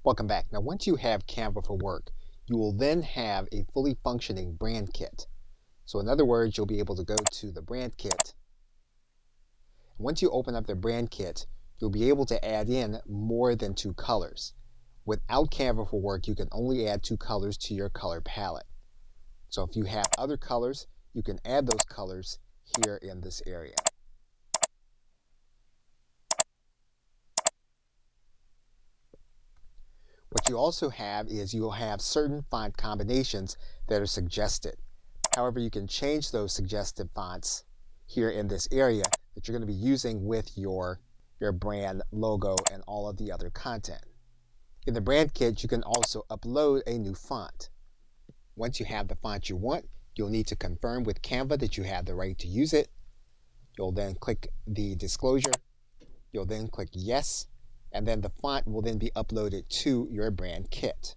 Welcome back. Now once you have Canva for Work, you will then have a fully functioning brand kit. So in other words, you'll be able to go to the brand kit. Once you open up the brand kit, you'll be able to add in more than 2 colors. Without Canva for Work, you can only add 2 colors to your color palette. So if you have other colors, you can add those colors here in this area. What you also have is you'll have certain font combinations that are suggested. However, you can change those suggested fonts here in this area that you're going to be using with your brand logo and all of the other content. In the brand kit, you can also upload a new font. Once you have the font you want, you'll need to confirm with Canva that you have the right to use it. You'll then click the disclosure. You'll then click yes. And then the font will then be uploaded to your brand kit.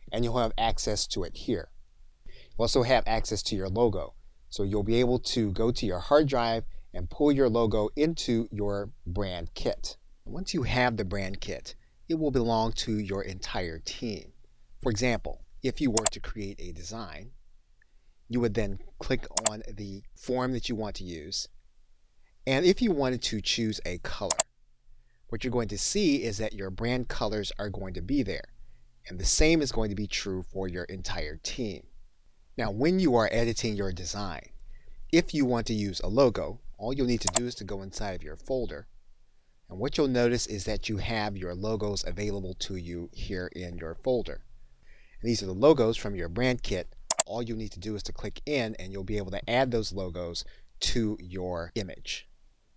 And you'll have access to it here. You'll also have access to your logo. So you'll be able to go to your hard drive and pull your logo into your brand kit. Once you have the brand kit, it will belong to your entire team. For example, if you were to create a design, you would then click on the form that you want to use. And if you wanted to choose a color, what you're going to see is that your brand colors are going to be there. And the same is going to be true for your entire team. Now, when you are editing your design, if you want to use a logo, all you'll need to do is to go inside of your folder. And what you'll notice is that you have your logos available to you here in your folder. And these are the logos from your brand kit. All you need to do is to click in and you'll be able to add those logos to your image.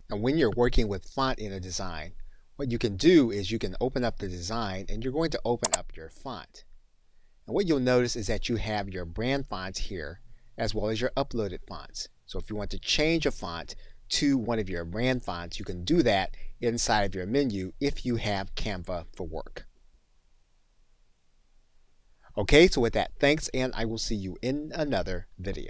And when you're working with font in a design, what you can do is you can open up the design and you're going to open up your font. And what you'll notice is that you have your brand fonts here as well as your uploaded fonts. So if you want to change a font to one of your brand fonts, you can do that inside of your menu if you have Canva for Work. Okay, so with that, thanks, and I will see you in another video.